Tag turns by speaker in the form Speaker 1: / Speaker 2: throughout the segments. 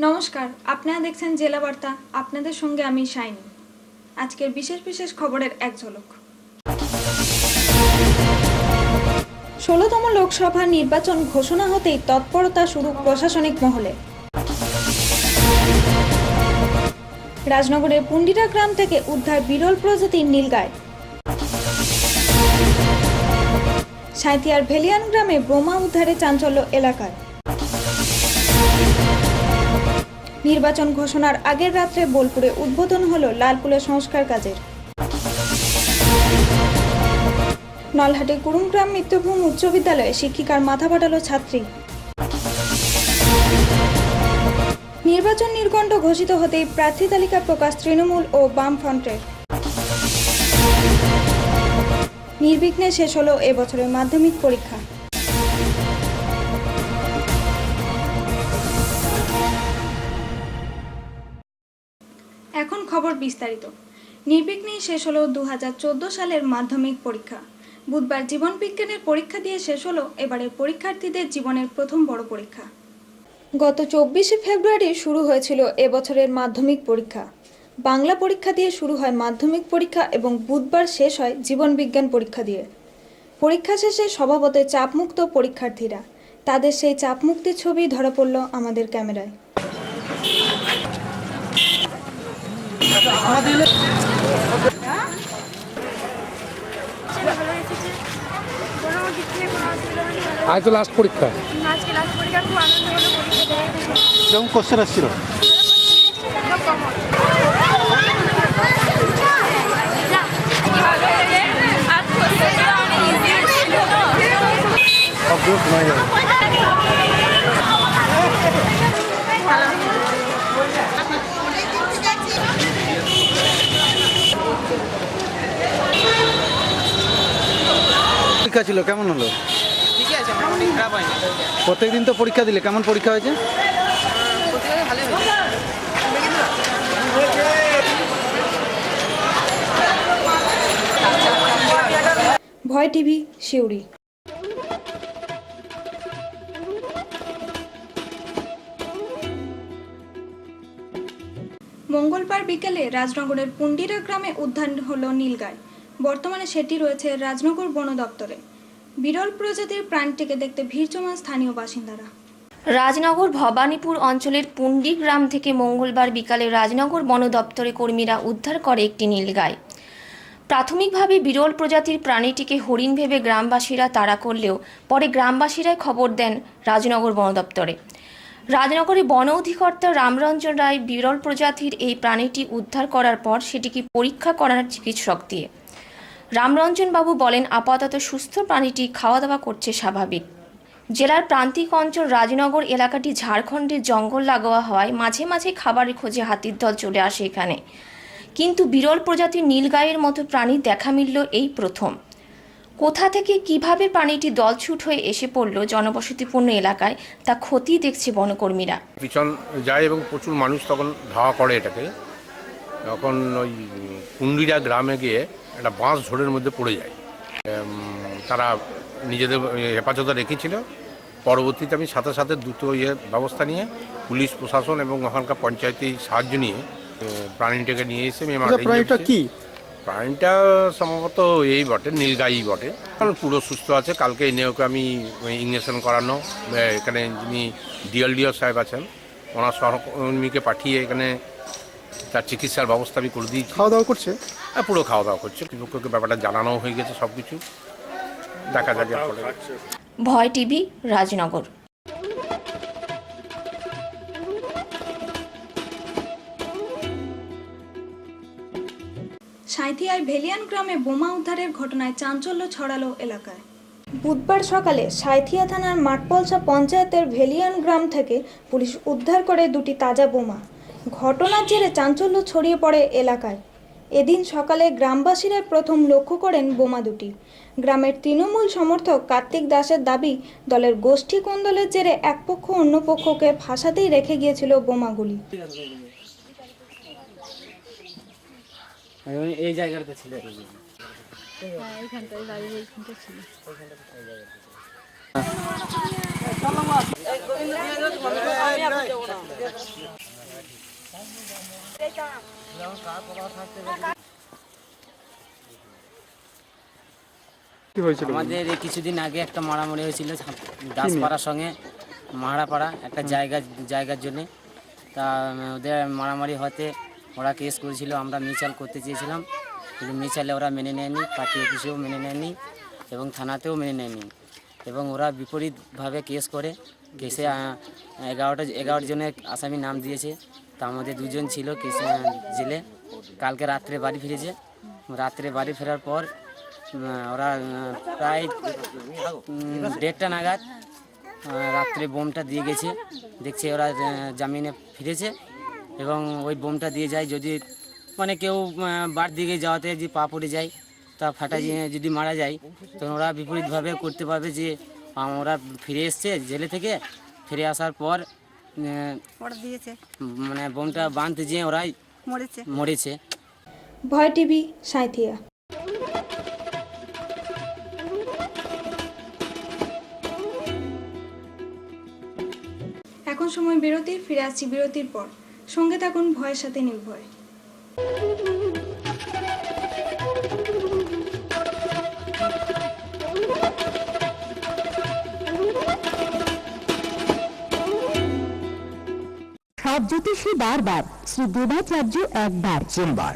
Speaker 1: নমস্কার, আপনারা দেখছেন জেলা বার্তা। আপনাদের সঙ্গে আমি শাইনি। আজকের বিশেষ বিশেষ খবরের এক ঝলক। ১৬তম লোকসভা নির্বাচন ঘোষণা হতেই তৎপরতা শুরু প্রশাসনিক মহলে। রাজনগরের পুন্ডিরা গ্রাম থেকে উদ্ধার বিরল প্রজাতির নীলগাই। সাঁইথিয়ার ভেলিয়ান গ্রামে বোমা উদ্ধারে চাঞ্চল্য এলাকায়। নির্বাচন ঘোষণার আগের রাত্রে বোলপুরে উদ্বোধন হলো লালপুলের সংস্কার কাজের। নলহাটে কুরুমগ্রাম মিত্রভূম উচ্চ বিদ্যালয়ে শিক্ষিকার মাথা ফাটালো ছাত্রী। নির্বাচন নির্ঘণ্ট ঘোষিত হতেই প্রার্থী তালিকা প্রকাশ তৃণমূল ও বামফ্রন্টের। নির্বিঘ্নে শেষ হলো এবছরের মাধ্যমিক পরীক্ষা। এখন খবর বিস্তারিত। নির্বিঘ্নেই শেষ হলো 2014 সালের মাধ্যমিক পরীক্ষা। বুধবার জীবন বিজ্ঞানের পরীক্ষা দিয়ে শেষ হলো এবারের পরীক্ষার্থীদের জীবনের প্রথম বড় পরীক্ষা। গত 24শে ফেব্রুয়ারি শুরু হয়েছিল এবছরের মাধ্যমিক পরীক্ষা। বাংলা পরীক্ষা দিয়ে শুরু হয় মাধ্যমিক পরীক্ষা এবং বুধবার শেষ হয় জীবন বিজ্ঞান পরীক্ষা দিয়ে। পরীক্ষা শেষে স্বভাবতই চাপমুক্ত পরীক্ষার্থীরা। তাদের সেই চাপমুক্তির ছবি ধরা পড়ল আমাদের ক্যামেরায়।
Speaker 2: আজ তো লাস্ট পরীক্ষা।
Speaker 3: আজকে লাস্ট পরীক্ষা, খুব আনন্দ হলো পরীক্ষা দেওয়া।
Speaker 2: যেমন কোশ্চেন আসছিল পরীক্ষা ছিল, কেমন হলো?
Speaker 4: ঠিকই আছে, মোটামুটি খারাপ হয়নি।
Speaker 2: প্রত্যেকদিন তো পরীক্ষা দিলে, কেমন পরীক্ষা হয়েছে?
Speaker 4: প্রত্যেকদিন ভালোই হয়েছে।
Speaker 1: ভয় টিভি, সিউড়ি। মঙ্গলবার বিকেলে রাজনগরের পুন্ডিরা গ্রামে উদ্ধার হলো নীলগাই। বর্তমানে সেটি রয়েছে রাজনগর বন দপ্তরে। বিরল প্রজাতির প্রাণীটিকে দেখতে ভিড় জমান স্থানীয় বাসিন্দারা।
Speaker 5: রাজনগর ভবানীপুর অঞ্চলের পুন্ডি গ্রাম থেকে মঙ্গলবার বিকালে রাজনগর বন দপ্তরে কর্মীরা উদ্ধার করে একটি নীলগাই। প্রাথমিকভাবে বিরল প্রজাতির প্রাণীটিকে হরিণ ভেবে গ্রামবাসীরা তাড়া করলেও পরে গ্রামবাসীরাই খবর দেন রাজনগর বন দপ্তরে। রাজনগরে বন অধিকর্তা রামরঞ্জন রায় বিরল প্রজাতির এই প্রাণীটি উদ্ধার করার পর সেটিকে পরীক্ষা করার চিকিৎসক দিয়ে। রামরঞ্জন বাবু বলেন, আপাতত সুস্থ প্রাণীটি খাওয়া দাওয়া করছে স্বাভাবিক। জেলার প্রান্তিক অঞ্চল রাজনগর এলাকাটি ঝাড়খণ্ডের জঙ্গল লাগোয়া হওয়ায় মাঝে মাঝে খাবারের খোঁজে হাতির দল চলে আসে এখানে, কিন্তু বিরল প্রজাতির নীলগাইয়ের মতো প্রাণী দেখা মিলল এই প্রথম। কোথা থেকে কিভাবে প্রাণীটি দলছুট হয়ে এসে পড়ল জনবসতিপূর্ণ এলাকায় তা খতিয়ে দেখছে বনকর্মীরা।
Speaker 6: পিছন যায় এবং প্রচুর মানুষ তখন ধাওয়া করে এটাকে। তখন ওই কুন্ডিরা গ্রামে গিয়ে একটা বাঁশ ঝোড়ের মধ্যে পড়ে যায়। তারা নিজেদের হেফাজতে রেখেছিল। পরবর্তীতে আমি সাথে সাথে দ্রুত ব্যবস্থা নিয়ে পুলিশ প্রশাসন এবং ওখানকার পঞ্চায়েতের সাহায্য নিয়ে প্রাণীটাকে নিয়ে এসে প্রাণীটা সম্ভবত এই বটে, নীলগাই বটে। কারণ পুরো সুস্থ আছে। কালকে এনে ওকে আমি ইঞ্জেকশন করানো, এখানে যিনি ডিএলডিও সাহেব আছেন ওনার সহকর্মীকে পাঠিয়ে এখানে তার চিকিৎসার ব্যবস্থা আমি করে দিয়েছি।
Speaker 2: খাওয়া দাওয়া করছে?
Speaker 6: হ্যাঁ, পুরো খাওয়া দাওয়া করছে। কৃষককে ব্যাপারটা জানানো হয়ে গেছে, সব কিছু দেখা যাবে।
Speaker 5: ভয় টিভি, রাজনগর।
Speaker 1: সাঁইথিয়ায় ভেলিয়ান গ্রামে বোমা উদ্ধারের ঘটনায় চাঞ্চল্য ছড়ালো এলাকায়। বুধবার সকালে সাঁইথিয়া থানার মাঠপলসা পঞ্চায়েতের ভেলিয়ান গ্রাম থেকে পুলিশ উদ্ধার করে দুটি তাজা বোমা। ঘটনার জেরে চাঞ্চল্য ছড়িয়ে পড়ে এলাকায়। এদিন সকালে গ্রামবাসীরা প্রথম লক্ষ্য করেন বোমা দুটি। গ্রামের তৃণমূল সমর্থক কার্তিক দাসের দাবি, দলের গোষ্ঠী কোন্দলের জেরে এক পক্ষ অন্য পক্ষকে ফাঁসাতেই রেখে গিয়েছিল বোমাগুলি।
Speaker 4: এই জায়গাটা ছিল, এইখানটায় ছিল।
Speaker 2: কি হয়েছিল?
Speaker 4: আমাদের এই কিছুদিন আগে একটা মারামারি হয়েছিল দাসপাড়ার সঙ্গে মাহারাপাড়া একটা জায়গার জন্যে। তা ওদের মারামারি হতে ওরা কেস করেছিল, আমরা মিছিল করতে চেয়েছিলাম, কিন্তু মিছিলে ওরা মেনে নেয়নি, পার্টি অফিসেও মেনে নেয়নি এবং থানাতেও মেনে নেয়নি। এবং ওরা বিপরীতভাবে কেস করে, কেসে 11 জনের আসামি নাম দিয়েছে। তা আমাদের 2 জন ছিল কেসে জেলে। কালকে রাত্রে বাড়ি ফিরেছে। রাত্রে বাড়ি ফেরার পর ওরা প্রায় 1:30টা নাগাদ রাত্রে বোমটা দিয়ে গেছে। দেখছে ওরা জামিনে ফিরেছে এবং ওই বোমটা দিয়ে যায়, যদি মানে কেউ বার দিকে যাওয়াতে যদি পা পড়ে যায়, তা ফাটা যদি মারা যায়, তো ওরা বিপরীতভাবে করতে পারবে যে ওরা ফিরে এসছে জেলে থেকে, ফিরে আসার পর মানে বোমটা বাঁধতে যেয়ে ওরাই মরেছে।
Speaker 1: ভয় টিভি, সাঁইথিয়া। এখন সময় বিরতির, ফিরে আসছি বিরতির পর। সঙ্গে থাকুন ভয়ের সাথে নির্ভয়।
Speaker 7: সব জ্যোতিষী বারবার, শ্রী দেবাচার্য একবার।
Speaker 8: সোমবার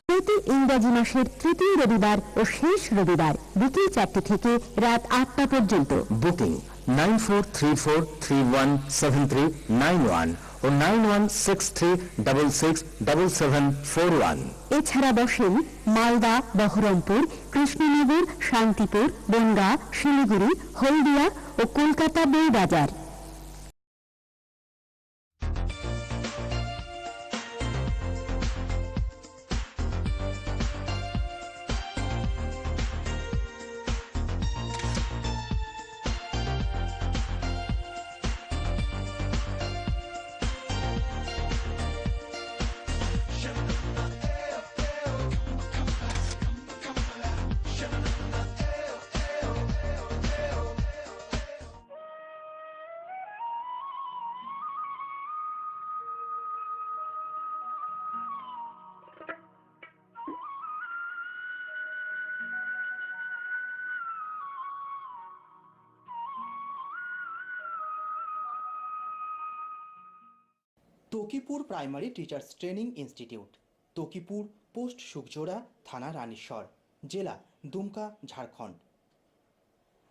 Speaker 7: প্রতি ইংরাজি মাসের তৃতীয় রবিবার ও শেষ রবিবার বিকেল 4টে থেকে রাত 8টা পর্যন্ত।
Speaker 8: বুকিং 9434317391 ও 9163667741।
Speaker 7: এছাড়া বসেন মালদা, বহরমপুর, কৃষ্ণনগর, শান্তিপুর, বনগাঁ, শিলিগুড়ি, হলদিয়া ও Kolkata Boibazar.
Speaker 9: Takipur primary teachers training institute, Takipur, post Sukhjora, থানা রানীশ্বর, জেলা দুমকা, ঝাড়খণ্ড।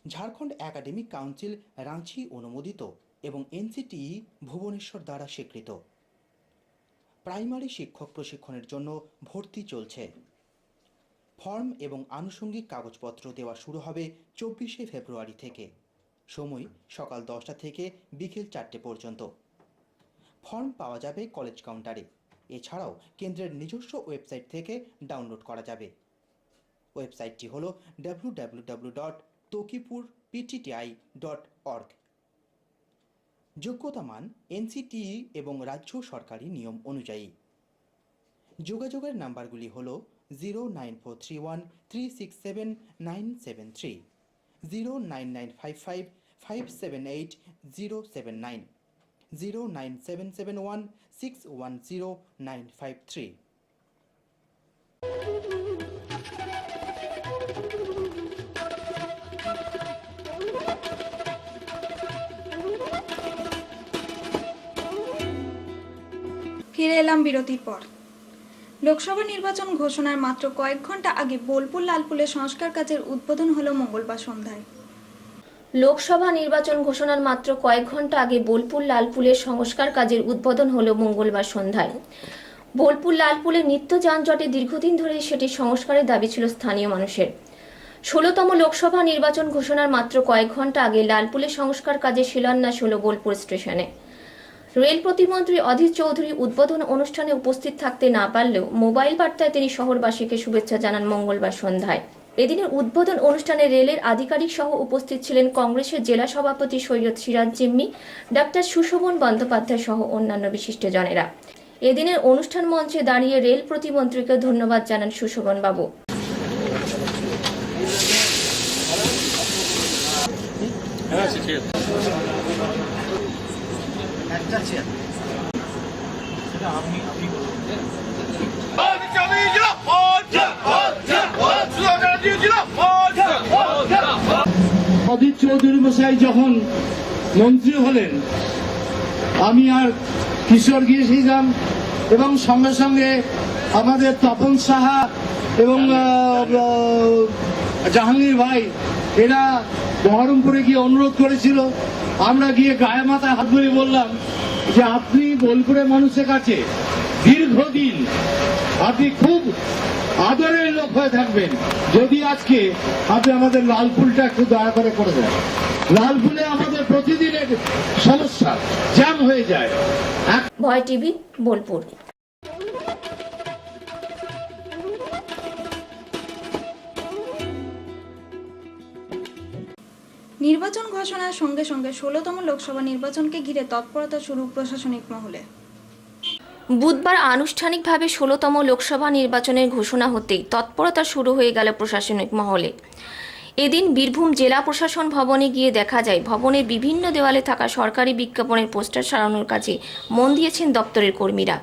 Speaker 9: ঝাড়খণ্ড একাডেমিক কাউন্সিল রাঁচি অনুমোদিত এবং এনসিটিই ভুবনেশ্বর দ্বারা স্বীকৃত। প্রাইমারি শিক্ষক প্রশিক্ষণের জন্য ভর্তি চলছে। ফর্ম এবং আনুষঙ্গিক কাগজপত্র দেওয়া শুরু হবে 24শে ফেব্রুয়ারি থেকে। সময় সকাল 10টা থেকে বিকেল 4টে পর্যন্ত। ফর্ম পাওয়া যাবে কলেজ কাউন্টারে। এছাড়াও কেন্দ্রের নিজস্ব ওয়েবসাইট থেকে ডাউনলোড করা যাবে। ওয়েবসাইটটি হল www.tokipurptti.org। যোগ্যতা মান এনসিটিই এবং রাজ্য সরকারি নিয়ম অনুযায়ী। যোগাযোগের নাম্বারগুলি হল 09431367973, 09955578079, 09771610953।
Speaker 1: ফিরে এলাম বিরতির পর। লোকসভা নির্বাচন ঘোষণার মাত্র কয়েক ঘন্টা আগে বোলপুর লালপুলের সংস্কার কাজের উদ্বোধন হলো মঙ্গলবার সন্ধ্যায়।
Speaker 5: লোকসভা নির্বাচন ঘোষণার মাত্র কয়েক ঘন্টা আগে বোলপুর লালপুলের সংস্কার কাজের উদ্বোধন হলো মঙ্গলবার সন্ধ্যায়। বোলপুর লালপুলে নিত্য যানজটে দীর্ঘদিন ধরে সেটি সংস্কারের দাবি ছিল স্থানীয় মানুষের। 16তম লোকসভা নির্বাচন ঘোষণার মাত্র কয়েক ঘন্টা আগে লালপুলের সংস্কার কাজের শিলান্যাস হলো বোলপুর স্টেশনে। রেল প্রতিমন্ত্রী অধীর চৌধুরী উদ্বোধন অনুষ্ঠানে উপস্থিত থাকতে না পারলেও মোবাইল বার্তায় তিনি শহরবাসীকে শুভেচ্ছা জানান মঙ্গলবার সন্ধ্যায়। এদিনের উদ্বোধন অনুষ্ঠানে রেলের আধিকারিক সহ উপস্থিত ছিলেন কংগ্রেসের জেলা সভাপতি সৈয়দ সিরাজ জিম্মি, ডাক্তার সুশোভন বন্দ্যোপাধ্যায় সহ অন্যান্য বিশিষ্টজনেরা। এদিনের অনুষ্ঠান মঞ্চে দাঁড়িয়ে রেল প্রতিমন্ত্রীকে ধন্যবাদ জানান সুশোভন বাবু।
Speaker 10: অধীর চৌধুরী মশাই যখন মন্ত্রী হলেন, আমি আর কিশোর গিয়েছিলাম এবং সঙ্গে সঙ্গে আমাদের তপন সাহা এবং জাহাঙ্গীর ভাই এরা বহরমপুরে গিয়ে অনুরোধ করেছিল। আমরা গিয়ে গায়ে মাথায় হাত ধরে বললাম যে আপনি বোলপুরের মানুষের কাছে দীর্ঘদিন আপনি খুব আদরের লোক হয়ে থাকবেন, যদি আজকে আপনি আমাদের লালপুলটা একটু দয়া করে দেন। লালপুলে আমাদের প্রতিদিনের সমস্যা জ্যাম হয়ে যায়।
Speaker 5: ভয় টিভি, বোলপুর।
Speaker 1: নির্বাচন ঘোষণার সঙ্গে সঙ্গে 16তম লোকসভা নির্বাচনকে ঘিরে তৎপরতা শুরু প্রশাসনিক মহলে।
Speaker 5: বুধবার আনুষ্ঠানিকভাবে 16তম লোকসভা নির্বাচনের ঘোষণা হতেই তৎপরতা শুরু হয়ে গেল প্রশাসনিক মহলে। এদিন বীরভূম জেলা প্রশাসন ভবনে গিয়ে দেখা যায় ভবনের বিভিন্ন দেওয়ালে থাকা সরকারি বিজ্ঞাপনের পোস্টার সারানোর কাজে মন দিয়েছেন দপ্তরের কর্মীরা।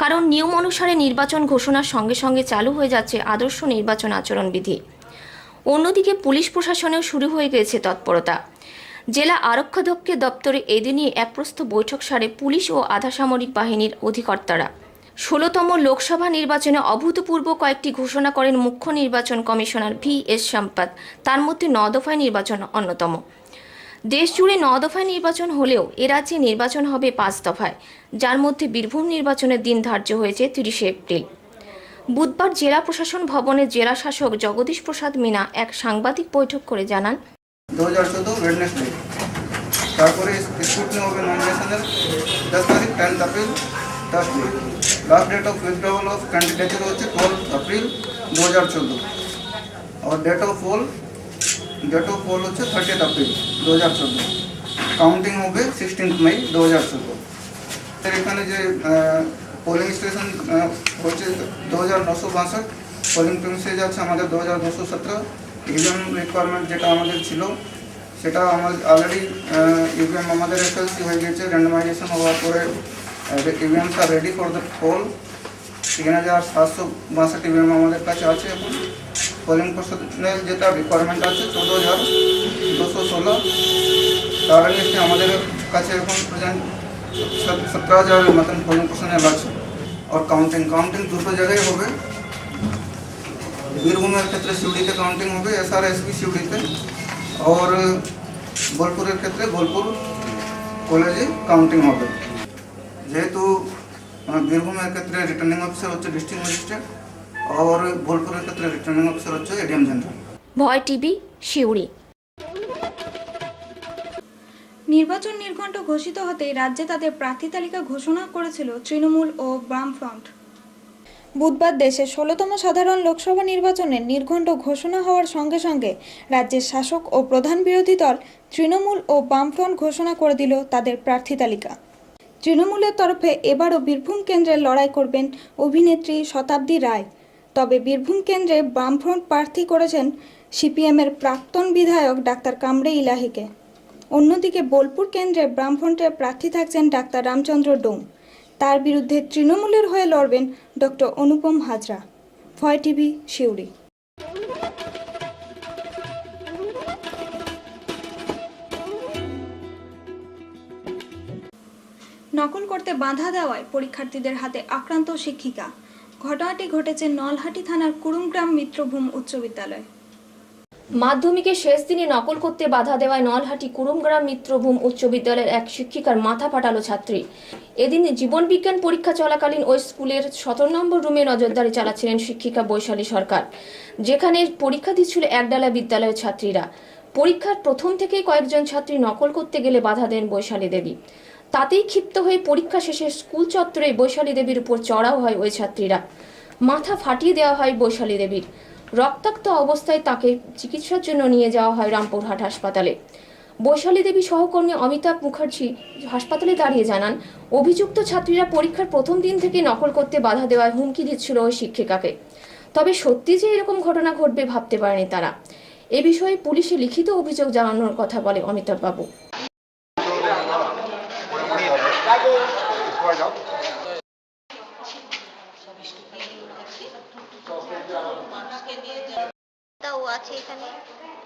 Speaker 5: কারণ নিয়ম অনুসারে নির্বাচন ঘোষণার সঙ্গে সঙ্গে চালু হয়ে যাচ্ছে আদর্শ নির্বাচন আচরণবিধি। অন্যদিকে পুলিশ প্রশাসনেও শুরু হয়ে গেছে তৎপরতা। জেলা আরক্ষাধ্যক্ষের দপ্তরে এদিনই এক প্রস্থ বৈঠক সারে পুলিশ ও আধা সামরিক বাহিনীর অধিকর্তারা। 16তম লোকসভা নির্বাচনে অভূতপূর্ব কয়েকটি ঘোষণা করেন মুখ্য নির্বাচন কমিশনার VS সম্পাদ। তার মধ্যে 9 দফায় নির্বাচন অন্যতম। দেশ জুড়ে 9 দফায় নির্বাচন হলেও এ রাজ্যে নির্বাচন হবে 5 দফায়, যার মধ্যে বীরভূম নির্বাচনের দিন ধার্য হয়েছে 30 এপ্রিল। বুধবার জেলা প্রশাসন ভবনে জেলা শাসক জগদীশ প্রসাদ মিনা এক সাংবাদিক বৈঠক করে জানান,
Speaker 11: 2014 ওয়েডনেসডে, তারপরে স্ক্রুটনি হবে নমিনেশনের 10 তারিখ 10 April, last date of withdrawal of ক্যান্ডিডেটের হচ্ছে 12 এপ্রিল 2014 আর ডেট অফ পোল হচ্ছে 30 এপ্রিল 2014। কাউন্টিং হবে 16 মে 2014। এখানে যে পোলিং স্টেশন হচ্ছে 2962, পোলিং প্রিমিসেস আছে আমাদের 2217। ইভিএম রিকোয়ারমেন্ট যেটা আমাদের ছিল সেটা আমাদের অলরেডি ইভিএম আমাদের এসএলসি হয়ে গেছে, র্যান্ডমাইজেশন হওয়ার পরে EVMs are ready for the poll. 3762 EVM আমাদের কাছে আছে এখন। পোলিং পার্সোনেল যেটা রিকোয়ারমেন্ট আছে 14216। তার আগে আমাদের কাছে এখন প্রেজেন্ট 17,000 মতন পোলিং পার্সোনেল আছে। আর কাউন্টিং দুটো জায়গায় হবে। বীরভূমের ক্ষেত্রে সিউড়িতে কাউন্টিং হবে, SRSB সিউড়িতে, আর বোলপুরের ক্ষেত্রে বোলপুর কলেজে কাউন্টিং হবে। যেহেতু বীরভূমের ক্ষেত্রে রিটার্নিং অফিসার হচ্ছে ডিস্ট্রিক্ট ম্যাজিস্ট্রেট আর বোলপুরের ক্ষেত্রে রিটার্নিং অফিসার হচ্ছে ADM জেনারেল।
Speaker 5: ভয় টিভি, শিউড়ি।
Speaker 1: নির্বাচন নির্ঘণ্ট ঘোষিত হতেই রাজ্যে তাদের প্রার্থী তালিকা ঘোষণা করেছিল তৃণমূল ও বামফ্রন্ট। বুধবার দেশের 16তম সাধারণ লোকসভা নির্বাচনের নির্ঘণ্ট ঘোষণা হওয়ার সঙ্গে সঙ্গে রাজ্যের শাসক ও প্রধান বিরোধী দল তৃণমূল ও বামফ্রন্ট ঘোষণা করে দিল তাদের প্রার্থী তালিকা। তৃণমূলের তরফে এবারও বীরভূম কেন্দ্রে লড়াই করবেন অভিনেত্রী শতাব্দী রায়। তবে বীরভূম কেন্দ্রে বামফ্রন্ট প্রার্থী করেছেন CPM-এর প্রাক্তন বিধায়ক ডাক্তার কামড়ে ইলাহিকে। অন্যদিকে বোলপুর কেন্দ্রে বামফ্রন্টের প্রার্থী থাকছেন ডাক্তার রামচন্দ্র ডোম। তার বিরুদ্ধে তৃণমূলের হয়ে লড়বেন ডক্টর অনুপম হাজরা। ভয় টিভি, শিউড়ি। নকল করতে বাধা দেওয়ায় পরীক্ষার্থীদের হাতে আক্রান্ত শিক্ষিকা। ঘটনাটি ঘটেছে নলহাটি থানার কুরুমগ্রাম মিত্রভূম উচ্চ বিদ্যালয়।
Speaker 5: মাধ্যমিকের শেষ দিনে নকল করতে বাধা দেওয়ায় নলহাটি কুরুমগ্রাম মিত্রভূম উচ্চ বিদ্যালয়ের এক শিক্ষিকার মাথা ফাটালো ছাত্রী। এদিন জীবন বিজ্ঞান পরীক্ষা চলাকালীন ওই স্কুলের 17 নম্বর রুমে নজরদারি চালাচ্ছিলেন শিক্ষিকা বৈশালী সরকার, যেখানে পরীক্ষা দিচ্ছিল একডালা বিদ্যালয়ের ছাত্রীরা। পরীক্ষার প্রথম থেকেই কয়েকজন ছাত্রী নকল করতে গেলে বাধা দেন বৈশালী দেবী। তাতেই ক্ষিপ্ত হয়ে পরীক্ষা শেষে স্কুল চত্বরে বৈশালী দেবীর উপর চড়াও হয় ওই ছাত্রীরা। মাথা ফাটিয়ে দেওয়া হয় বৈশালী দেবীর। রক্তাক্ত অবস্থায় তাকে চিকিৎসার জন্য নিয়ে যাওয়া হয় রামপুরহাট হাসপাতালে। বৈশালী দেবী সহকর্মী অমিতাভ মুখার্জি হাসপাতালে দাঁড়িয়ে জানান, অভিযুক্ত ছাত্রীরা পরীক্ষার প্রথম দিন থেকে নকল করতে বাধা দেওয়ায় হুমকি দিচ্ছিল ওই শিক্ষিকাকে। তবে সত্যি যে এরকম ঘটনা ঘটবে ভাবতে পারেনি তারা। এ বিষয়ে পুলিশে লিখিত অভিযোগ জানানোর কথা বলে অমিতাভ বাবু।
Speaker 3: ও আছে এখানে,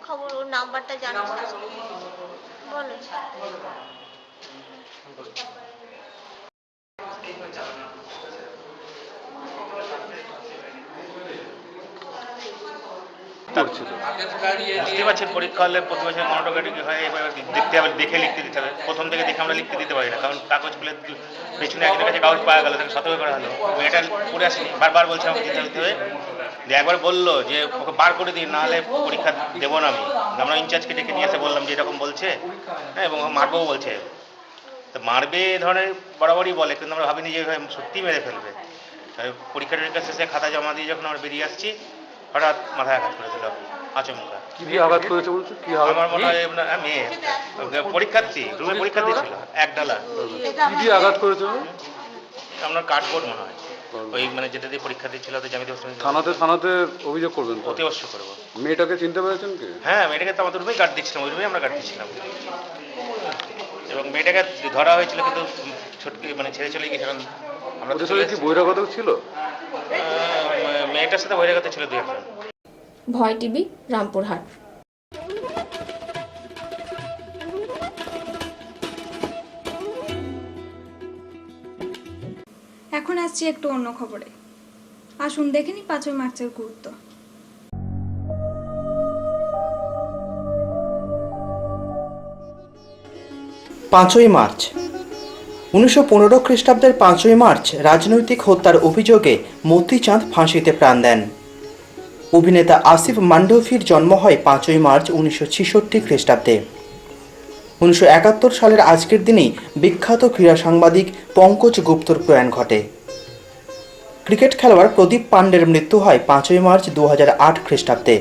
Speaker 3: খবর ওর নাম্বারটা জানিস বলো।
Speaker 12: বুঝতে পারছেন, পরীক্ষা হলে প্রতি বছর মনোটোগ্রাফি হয়, এবার দেখতে হবে, দেখে লিখতে দিতে হবে। প্রথম থেকে দেখে আমরা লিখতে দিতে পারি না, কারণ কাগজ খুলে পেছনে একজনের কাছে কাগজ পাওয়া গেল, তাকে সতর্ক করা হলো। মেয়েটা পড়ে আসেনি, বারবার বলছে আমাকে দিতে দিতে হবে। যে একবার বললো যে ওকে বার করে দিই, নাহলে পরীক্ষা দেবো না আমি। আমরা ইনচার্জকে ডেকে নিয়ে এসে বললাম যে এরকম বলছে, হ্যাঁ, এবং মারবেও বলছে। তো মারবে এ ধরনের বরাবরই বলে, কিন্তু আমরা ভাবিনি যে সত্যি মেরে ফেলবে। পরীক্ষা টরীক্ষা শেষে খাতা জমা দিয়ে যখন আমরা বেরিয়ে আসছি, হঠাৎ মাথায় আঘাত করে দিল, আচমকা।
Speaker 2: কি আঘাত করেছে বলছো? কি
Speaker 12: আমার মনে হয় মেয়ে পরীক্ষার্থী, রুমে পরীক্ষা দিয়েছিল, এক ডালা।
Speaker 2: কি দিয়ে আঘাত করেছে?
Speaker 12: আপনার কার্ডবোর্ড মনে হয়, ওই মানে যেটা দিয়ে পরীক্ষা দিচ্ছিল।
Speaker 2: থানাতে অভিযোগ করবেন?
Speaker 12: অতি অবশ্যই করবো।
Speaker 2: মেয়েটাকে চিনতে পেরেছেন কি?
Speaker 12: হ্যাঁ, মেয়েটাকে তো আমাদের রুমেই গার্ড দিচ্ছিলাম, ওই রুমেই আমরা গার্ড দিচ্ছিলাম। এবং মেয়েটাকে ধরা হয়েছিল, কিন্তু ছুটকি মানে ছেড়ে চলে গিয়েছে। কারণ আমরা তো
Speaker 2: কি বহিরাগত ছিল?
Speaker 12: মেয়েটার সাথে বহিরাগত ছিল 2-1 জন।
Speaker 5: ভয় টিভি, রামপুরহাট।
Speaker 1: এখন আসছি একটু অন্য খবরে। আসুন দেখে নি 5ই মার্চের গুরুত্ব।
Speaker 9: পাঁচই মার্চ 1915 খ্রিস্টাব্দের 5ই মার্চ রাজনৈতিক হত্যার অভিযোগে মতিচাঁদ ফাঁসিতে প্রাণ দেন। অভিনেতা আসিফ মান্ডভির জন্ম হয় 5ই মার্চ 1966 খ্রিস্টাব্দে। 1971 সালের আজকের দিনেই বিখ্যাত ক্রীড়া সাংবাদিক পঙ্কজ গুপ্তর প্রয়াণ ঘটে। ক্রিকেট খেলোয়াড় প্রদীপ পান্ডের মৃত্যু হয় 5ই মার্চ 2008 খ্রিস্টাব্দে।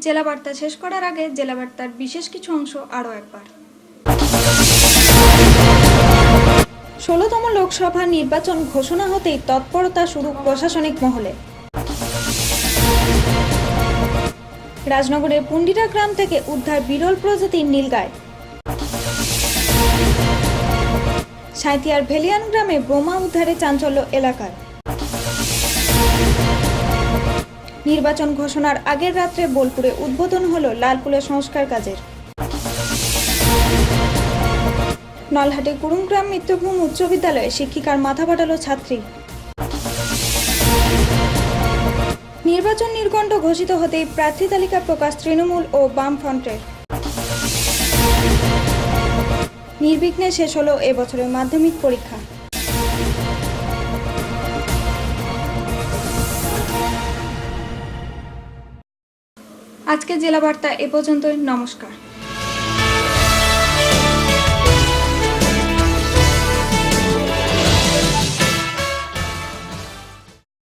Speaker 1: জেলা বার্তা শেষ করার আগে জেলা বার্তার বিশেষ কিছু অংশ আরও একবার। 16তম লোকসভা নির্বাচন ঘোষণা হতেই তৎপরতা শুরু প্রশাসনিক মহলে। রাজনগরের পুন্ডিরা গ্রাম থেকে উদ্ধার বিরল প্রজাতির নীলগাই। সাঁইথিয়ার ভেলিয়ান গ্রামে বোমা উদ্ধারে চাঞ্চল্য এলাকায়। নির্বাচন ঘোষণার আগের রাত্রে বোলপুরে উদ্বোধন হলো লালপুলের সংস্কার কাজের। নলহাটে কুরুমগ্রাম মিত্রভূম উচ্চ বিদ্যালয়ে শিক্ষিকার মাথা ফাটালো ছাত্রী। নির্বাচন নির্ঘণ্ট ঘোষিত হতেই প্রার্থী তালিকা প্রকাশ তৃণমূল ও বামফ্রন্টের। নির্বিঘ্নে শেষ হলো এবছরের মাধ্যমিক পরীক্ষা। আজকে জেলা বার্তা এ পর্যন্তই। নমস্কার।